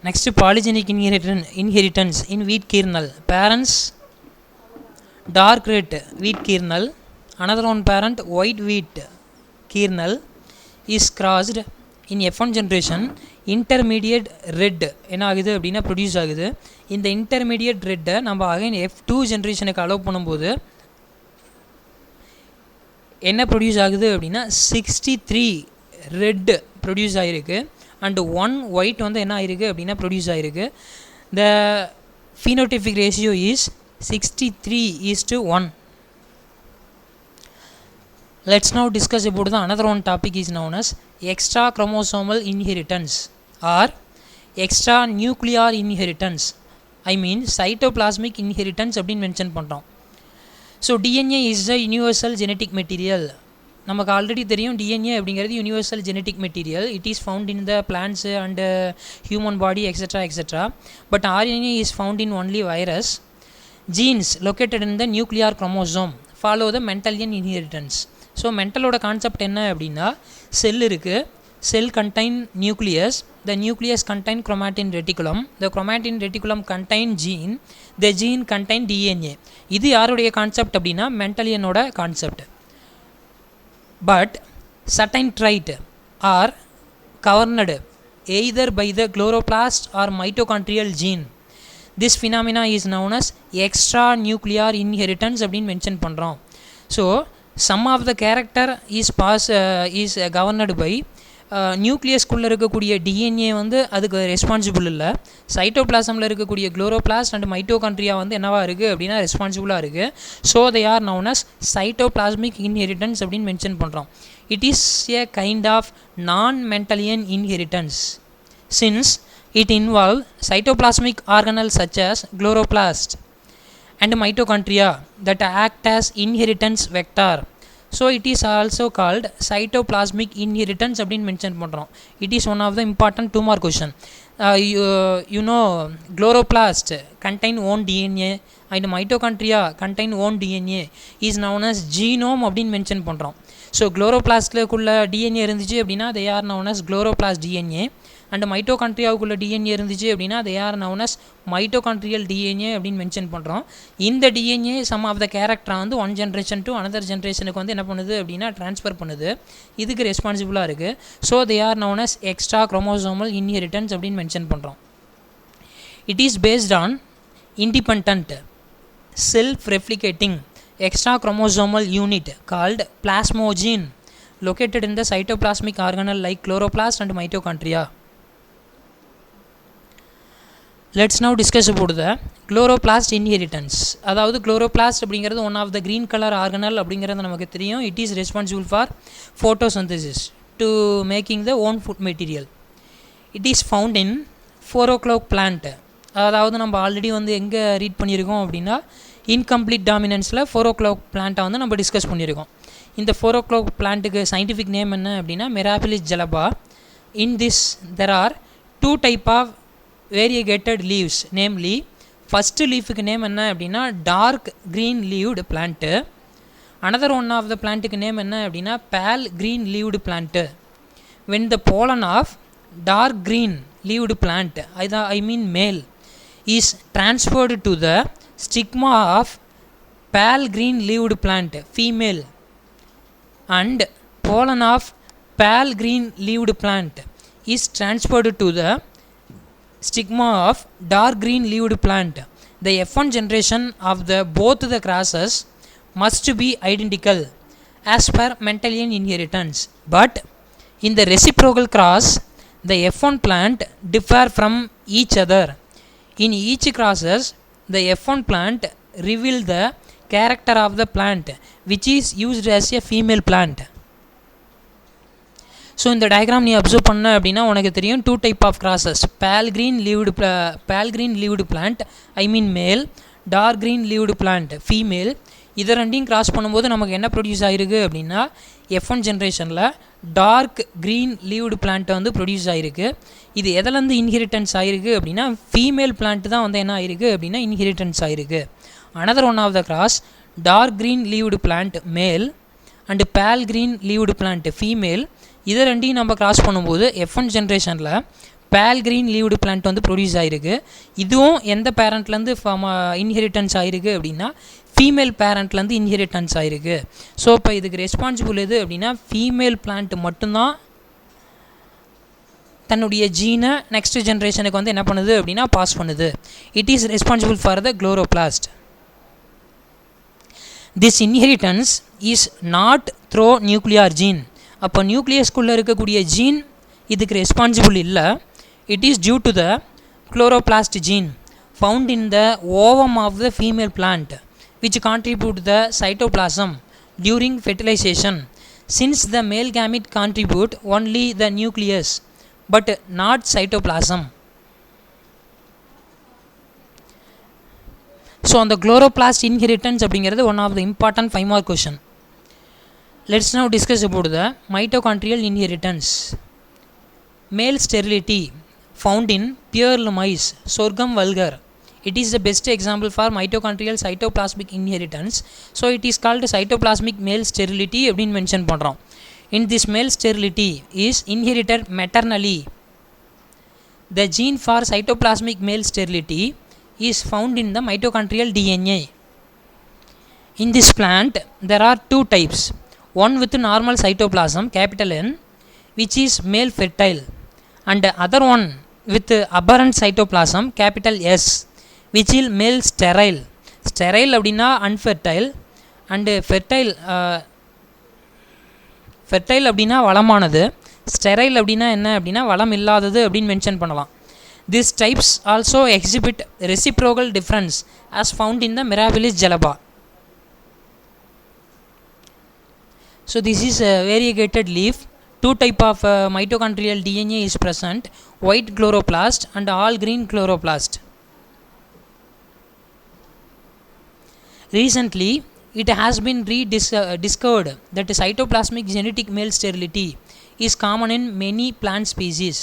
Next, polygenic inheritance in wheat kernel. Parents dark red wheat kernel, another one parent white wheat kernel is crossed in F1 generation. Intermediate red என்ன ஆகுது அப்படின்னா produce ஆகுது. இந்த intermediate ரெட்டை நம்ம again F2 ஜென்ரேஷனுக்கு allow பண்ணும்போது என்ன ப்ரொடியூஸ் ஆகுது அப்படின்னா 63 ரெட் ப்ரொடியூஸ் ஆகிருக்கு அண்டு 1 ஒயிட் வந்து என்ன ஆகிருக்கு அப்படின்னா ப்ரொடியூஸ் ஆகிருக்கு. த phenotypic ratio is 63:1. Let's now discuss about the another one topic is known as extra chromosomal inheritance or extra nuclear inheritance. I mean cytoplasmic inheritance அப்படின்னு mention பண்ணுறோம். So DNA is a universal genetic material. நமக்கு already தெரியும் DNA அப்படிங்கிறது universal genetic material. It is found in the plants and human body etcetera etcetera. But RNA is found in only virus. Genes located in the nuclear chromosome follow the Mendelian inheritance. So மென்டலோட concept என்ன அப்படின்னா செல் இருக்குது, செல் contain nucleus, the nucleus contain chromatin reticulum, the chromatin reticulum contain gene, the gene contain DNA. இது யாருடைய concept அப்படின்னா மென்டலியனோட concept. But certain trait are governed either by the chloroplast or mitochondrial gene. This phenomena is known as extra nuclear inheritance அப்படின்னு mention பண்ணுறோம். So some of the character is governed by நியூக்ளியஸ்குள்ளே இருக்கக்கூடிய DNA வந்து அதுக்கு responsible இல்லை. சைட்டோபிளாசமில் இருக்கக்கூடிய chloroplast and mitochondria வந்து என்னவாக இருக்குது அப்படின்னா ரெஸ்பான்சிபிளாக இருக்குது. So they are known as cytoplasmic inheritance அப்படின்னு மென்ஷன் பண்ணுறோம். It is a kind of non Mendelian inheritance since it involve cytoplasmic organelle such as chloroplast and mitochondria that act as inheritance vector. So it is also called cytoplasmic inheritance அப்படின்னு mention பண்ணுறோம். It is one of the important 2 mark question. you know chloroplast contain own DNA and mitochondria contain own DNA is known as genome அப்படின்னு mention பண்ணுறோம். So குளோரோபிளாஸ்ட்க்குள்ள DNA இருந்துச்சு அப்படின்னா they are known as chloroplast DNA and மைட்டோகாண்ட்ரியாவுக்குள்ள DNA இருந்துச்சு அப்படின்னா they are known as mitochondrial DNA அப்படின்னு mention பண்ணுறோம். இந்த டிஎன்ஏ சம் ஆஃப் த கேரக்டரை வந்து ஒன் ஜென்ரேஷன் டு அனதர் ஜென்ரேஷனுக்கு வந்து என்ன பண்ணுது அப்படின்னா ட்ரான்ஸ்ஃபர் பண்ணுது. இதுக்கு ரெஸ்பான்சிபிளாக இருக்குது. So they are known as extra chromosomal inheritance அப்படின்னு மென்ஷன் பண்ணுறோம். It is based on independent self replicating extra chromosomal unit called plasmogene located in the cytoplasmic organelle like chloroplast and mitochondria. Let's now discuss about the chloroplast inheritance. அதாவது chloroplast அப்படிங்கிறது one of the green color organelle அப்படிங்கிறது நமக்கு தெரியும். It is responsible for photosynthesis to making the own food material. It is found in 4 o'clock plant. அதாவது நம்ம already வந்து எங்கே read பண்ணியிருக்கோம் அப்படின்னா இன்கம்ப்ளீட் டாமினன்ஸில் 4 o'clock பிளான்ட்டை வந்து நம்ம டிஸ்கஸ் பண்ணியிருக்கோம். இந்த 4 o'clock பிளான்ட்டுக்கு சயின்டிஃபிக் நேம் என்ன அப்படின்னா mirabilis jalapa. In this there are 2 type of variegated leaves. Namely first லீஃபுக்கு நேம் என்ன அப்படின்னா dark green leaved plant. Another one of the பிளான்ட்டுக்கு நேம் என்ன அப்படின்னா pale green leaved plant. When the pollen of dark green leaved plant I mean male is transferred to the stigma of pale green leaved plant female and pollen of pale green leaved plant is transferred to the stigma of dark green leaved plant. The F1 generation of the both the crosses must be identical as per Mendelian inheritance, but in the reciprocal cross the F1 plant differ from each other. In each crosses the F1 plant reveal the character of the plant which is used as a female plant. So இந்த diagram நீ observe பண்ண அப்படின்னா உனக்கு தெரியும் 2 type of crosses. Pale green leaved plant I mean male, dark green leaved plant female. இதை ரெண்டையும் cross பண்ணும்போது நமக்கு என்ன ப்ரொடியூஸ் ஆகிருக்கு அப்படின்னா F1 ஜென்ரேஷனில் டார்க் க்ரீன் லீவ்டு பிளான்ட்டை வந்து ப்ரொடியூஸ் ஆகிருக்கு. இது எதிலேருந்து இன்ஹெரிட்டன்ஸ் ஆகிருக்கு அப்படின்னா ஃபீமேல் பிளான்ட்டு தான் வந்து என்ன ஆகிருக்கு அப்படின்னா இன்ஹெரிட்டன்ஸ் ஆகிருக்கு. Another one of the cross dark green leaved plant male and pale green leaved plant female. இதை ரெண்டையும் நம்ம கிராஸ் பண்ணும்போது F1 ஜென்ரேஷனில் பேல் கிரீன் லீவ்டு பிளான்ட் வந்து ப்ரொடியூஸ் ஆகிருக்கு. இதுவும் எந்த பேரண்ட்லேருந்து இன்ஹெரிட்டன்ஸ் ஆகிருக்கு அப்படின்னா ஃபீமேல் பேரண்ட்லேருந்து இன்ஹெரிட்டன்ஸ் ஆகிருக்கு. ஸோ இப்போ இதுக்கு ரெஸ்பான்சிபிள் எது அப்படின்னா ஃபீமேல் பிளான்ட் மட்டும்தான் தன்னுடைய ஜீனை நெக்ஸ்ட் ஜென்ரேஷனுக்கு வந்து என்ன பண்ணுது அப்படின்னா பாஸ் பண்ணுது. It is responsible for the chloroplast. This inheritance is not through nuclear gene. அப்போ நியூக்ளியஸ்குள்ளே இருக்கக்கூடிய ஜீன் இதுக்கு ரெஸ்பான்சிபிள் இல்லை. It is due to the chloroplast gene found in the ovum of the female plant which contribute the cytoplasm during fertilization. Since the male gamete contribute only the nucleus but not cytoplasm. So on the chloroplast inheritance அப்படிங்கிறது one of the important 5 mark question. Let's now discuss about the mitochondrial inheritance. Male sterility found in pure mice, Sorghum vulgar. It is the best example for mitochondrial cytoplasmic inheritance. So it is called cytoplasmic male sterility அப்படின்னு mention பண்ணுறோம். In this male sterility is inherited maternally. The gene for cytoplasmic male sterility is found in the mitochondrial DNA. In this plant there are two types. One with normal cytoplasm capital N which is male fertile, and the other one with aberrant cytoplasm capital S which is male sterile. Sterile அப்படின்னா unfertile and fertile fertile அப்படின்னா வளமானது, sterile அப்படின்னா என்ன அப்படின்னா வளம் இல்லாதது அப்படின்னு mention பண்ணலாம். These types also exhibit reciprocal difference as found in the Mirabilis jalaba. So this is a variegated leaf. Two type of mitochondrial DNA is present, white chloroplast and all green chloroplast. Recently, it has been discovered that cytoplasmic genetic male sterility is common in many plant species.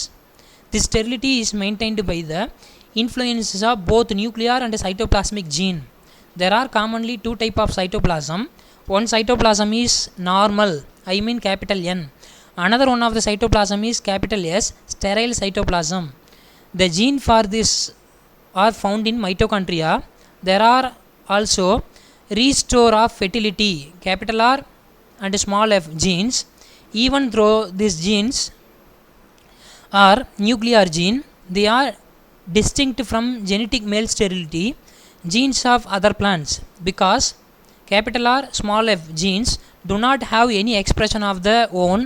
This sterility is maintained by the influences of both nuclear and cytoplasmic gene. There are commonly two types of cytoplasm. One cytoplasm is normal, I mean capital N. Another one of the cytoplasm is capital S, sterile cytoplasm. The gene for this are found in mitochondria. There are also restore of fertility capital R and small f genes. Even though these genes are nuclear gene, they are distinct from genetic male sterility genes of other plants because capital R small f genes do not have any expression of their own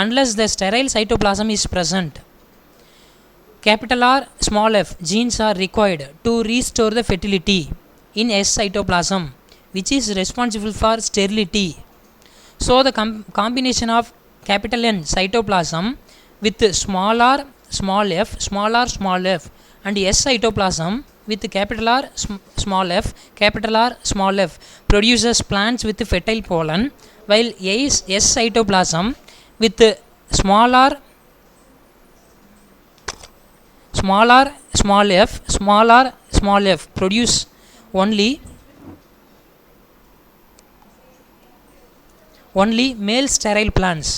unless the sterile cytoplasm is present. Capital R small f genes are required to restore the fertility in S cytoplasm which is responsible for sterility. So the combination of capital N cytoplasm with small r small f and S cytoplasm with capital R small f capital R small f produces plants with fertile pollen, while S cytoplasm with small r small f produce only male sterile plants.